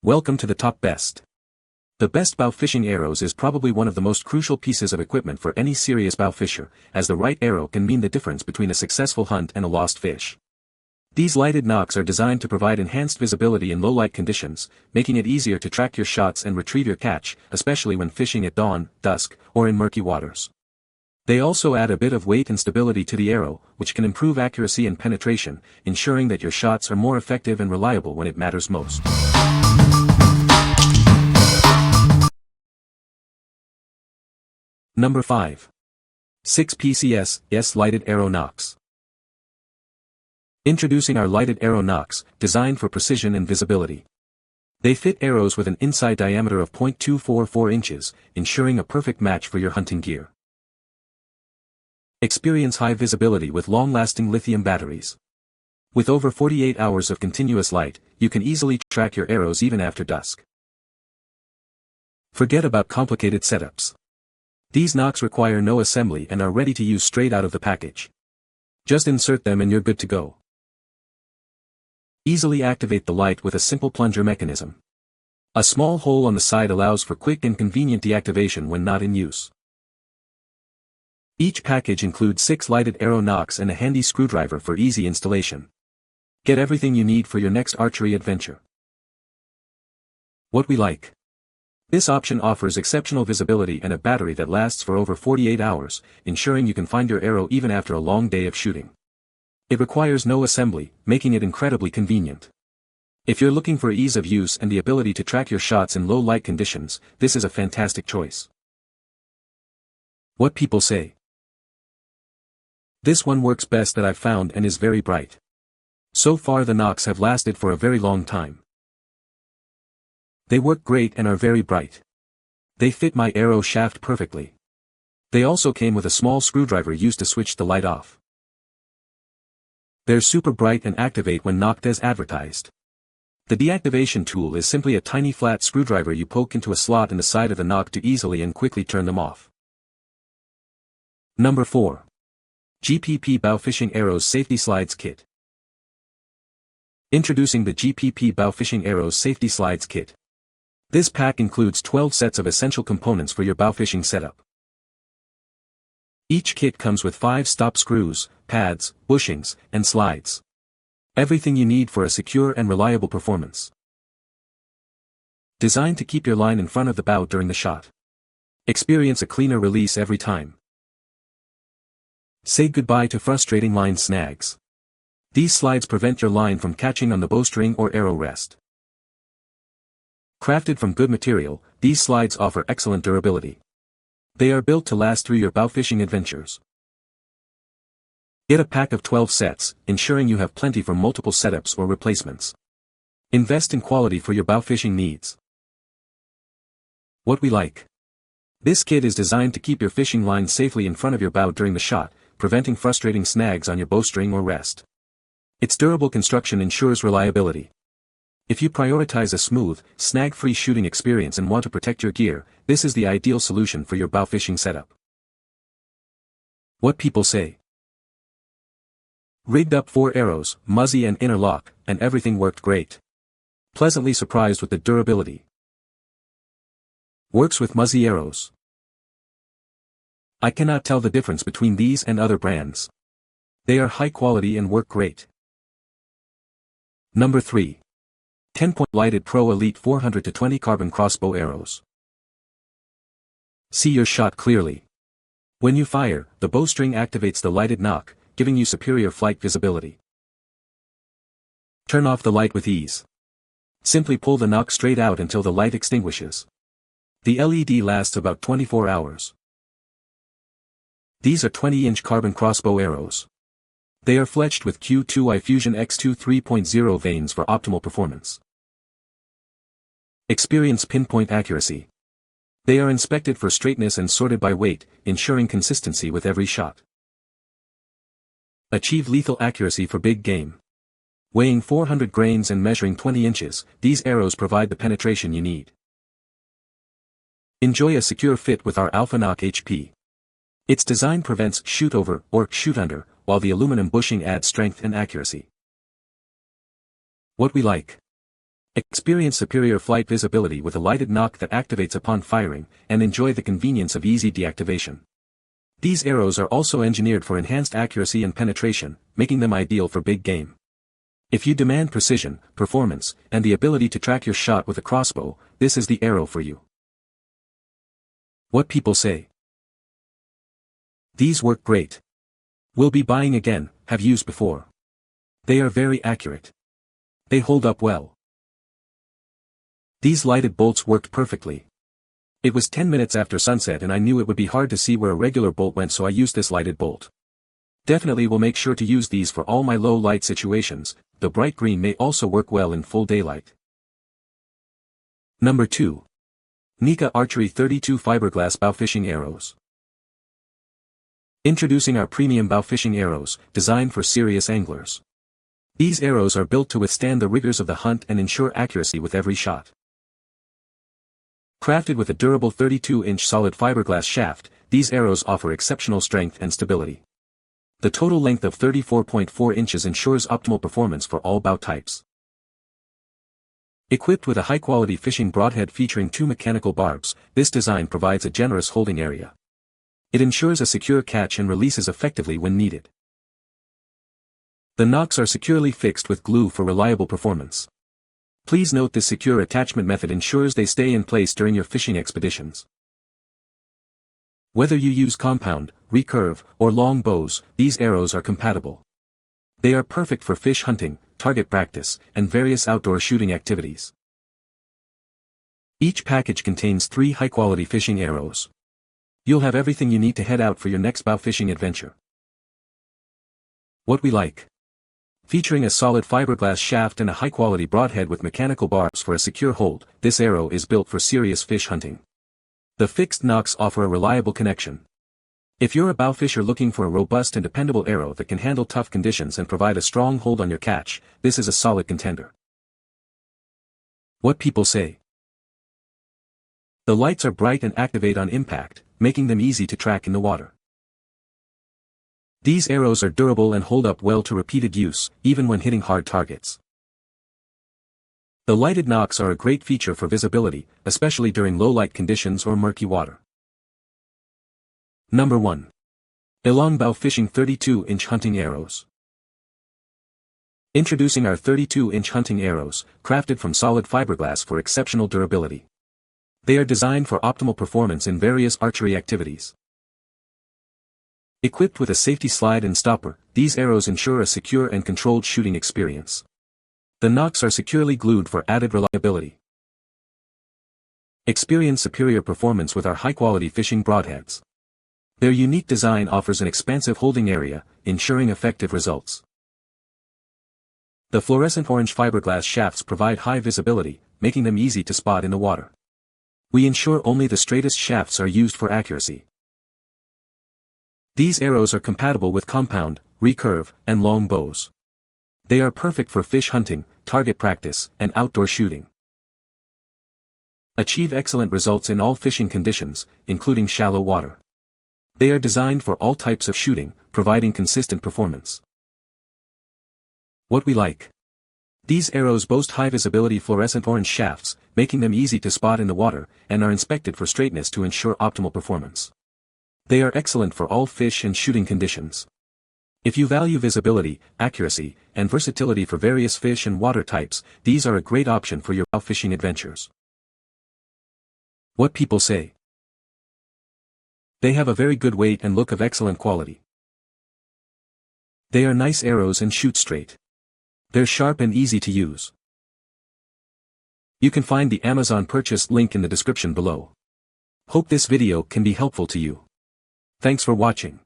Welcome to the top best. The best bow fishing arrows is probably one of the most crucial pieces of equipment for any serious bow fisher, as the right arrow can mean the difference between a successful hunt and a lost fish. These lighted nocks are designed to provide enhanced visibility in low light conditions, making it easier to track your shots and retrieve your catch, especially when fishing at dawn, dusk, or in murky waters. They also add a bit of weight and stability to the arrow, which can improve accuracy and penetration, ensuring that your shots are more effective and reliable when it matters most. Number 5. 6 PCS Lighted Arrow Nocks. Introducing our lighted arrow nocks, designed for precision and visibility. They fit arrows with an inside diameter of 0.244 inches, ensuring a perfect match for your hunting gear. Experience high visibility with long-lasting lithium batteries. With over 48 hours of continuous light, you can easily track your arrows even after dusk. Forget about complicated setups. These nocks require no assembly and are ready to use straight out of the package. Just insert them and you're good to go. Easily activate the light with a simple plunger mechanism. A small hole on the side allows for quick and convenient deactivation when not in use. Each package includes 6 lighted arrow nocks and a handy screwdriver for easy installation. Get everything you need for your next archery adventure. What we like. This option offers exceptional visibility and a battery that lasts for over 48 hours, ensuring you can find your arrow even after a long day of shooting. It requires no assembly, making it incredibly convenient. If you're looking for ease of use and the ability to track your shots in low light conditions, this is a fantastic choice. What people say. This one works best that I've found and is very bright. So far the nocks have lasted for a very long time. They work great and are very bright. They fit my arrow shaft perfectly. They also came with a small screwdriver used to switch the light off. They're super bright and activate when knocked as advertised. The deactivation tool is simply a tiny flat screwdriver you poke into a slot in the side of the knock to easily and quickly turn them off. Number 4. GPP Bowfishing Arrows Safety Slides Kit. Introducing the GPP Bowfishing Arrows Safety Slides Kit. This pack includes 12 sets of essential components for your bowfishing setup. Each kit comes with 5 stop screws, pads, bushings, and slides. Everything you need for a secure and reliable performance. Designed to keep your line in front of the bow during the shot. Experience a cleaner release every time. Say goodbye to frustrating line snags. These slides prevent your line from catching on the bowstring or arrow rest. Crafted from good material, these slides offer excellent durability. They are built to last through your bowfishing adventures. Get a pack of 12 sets, ensuring you have plenty for multiple setups or replacements. Invest in quality for your bowfishing needs. What we like. This kit is designed to keep your fishing line safely in front of your bow during the shot, preventing frustrating snags on your bowstring or rest. Its durable construction ensures reliability. If you prioritize a smooth, snag-free shooting experience and want to protect your gear, this is the ideal solution for your bowfishing setup. What people say. Rigged up 4 arrows, muzzy and inner lock, and everything worked great. Pleasantly surprised with the durability. Works with muzzy arrows. I cannot tell the difference between these and other brands. They are high quality and work great. Number 3. TenPoint Lighted Pro Elite 400-20 Carbon Crossbow Arrows. See your shot clearly. When you fire, the bowstring activates the lighted knock, giving you superior flight visibility. Turn off the light with ease. Simply pull the knock straight out until the light extinguishes. The LED lasts about 24 hours. These are 20-inch carbon crossbow arrows. They are fletched with Q2i Fusion X2 3.0 vanes for optimal performance. Experience pinpoint accuracy. They are inspected for straightness and sorted by weight, ensuring consistency with every shot. Achieve lethal accuracy for big game. Weighing 400 grains and measuring 20 inches, these arrows provide the penetration you need. Enjoy a secure fit with our Alpha Nock HP. Its design prevents shoot over or shoot under, while the aluminum bushing adds strength and accuracy. What we like. Experience superior flight visibility with a lighted knock that activates upon firing, and enjoy the convenience of easy deactivation. These arrows are also engineered for enhanced accuracy and penetration, making them ideal for big game. If you demand precision, performance, and the ability to track your shot with a crossbow, this is the arrow for you. What people say. These work great. Will be buying again, have used before. They are very accurate. They hold up well. These lighted bolts worked perfectly. It was 10 minutes after sunset and I knew it would be hard to see where a regular bolt went, so I used this lighted bolt. Definitely will make sure to use these for all my low light situations. The bright green may also work well in full daylight. Number 2. NIKA Archery 32 Fiberglass Bowfishing Arrows. Introducing our premium bowfishing arrows, designed for serious anglers. These arrows are built to withstand the rigors of the hunt and ensure accuracy with every shot. Crafted with a durable 32-inch solid fiberglass shaft, these arrows offer exceptional strength and stability. The total length of 34.4 inches ensures optimal performance for all bow types. Equipped with a high-quality fishing broadhead featuring 2 mechanical barbs, this design provides a generous holding area. It ensures a secure catch and releases effectively when needed. The nocks are securely fixed with glue for reliable performance. Please note this secure attachment method ensures they stay in place during your fishing expeditions. Whether you use compound, recurve, or long bows, these arrows are compatible. They are perfect for fish hunting, target practice, and various outdoor shooting activities. Each package contains 3 high-quality fishing arrows. You'll have everything you need to head out for your next bow fishing adventure. What we like. Featuring a solid fiberglass shaft and a high-quality broadhead with mechanical barbs for a secure hold, this arrow is built for serious fish hunting. The fixed nocks offer a reliable connection. If you're a bowfisher looking for a robust and dependable arrow that can handle tough conditions and provide a strong hold on your catch, this is a solid contender. What people say. The lights are bright and activate on impact, making them easy to track in the water. These arrows are durable and hold up well to repeated use, even when hitting hard targets. The lighted nocks are a great feature for visibility, especially during low light conditions or murky water. Number 1. Elong Bowfishing 32-inch Hunting Arrows. Introducing our 32-inch hunting arrows, crafted from solid fiberglass for exceptional durability. They are designed for optimal performance in various archery activities. Equipped with a safety slide and stopper, these arrows ensure a secure and controlled shooting experience. The nocks are securely glued for added reliability. Experience superior performance with our high-quality fishing broadheads. Their unique design offers an expansive holding area, ensuring effective results. The fluorescent orange fiberglass shafts provide high visibility, making them easy to spot in the water. We ensure only the straightest shafts are used for accuracy. These arrows are compatible with compound, recurve, and long bows. They are perfect for fish hunting, target practice, and outdoor shooting. Achieve excellent results in all fishing conditions, including shallow water. They are designed for all types of shooting, providing consistent performance. What we like. These arrows boast high-visibility fluorescent orange shafts, making them easy to spot in the water, and are inspected for straightness to ensure optimal performance. They are excellent for all fish and shooting conditions. If you value visibility, accuracy, and versatility for various fish and water types, these are a great option for your bow fishing adventures. What people say. They have a very good weight and look of excellent quality. They are nice arrows and shoot straight. They're sharp and easy to use. You can find the Amazon purchase link in the description below. Hope this video can be helpful to you. Thanks for watching.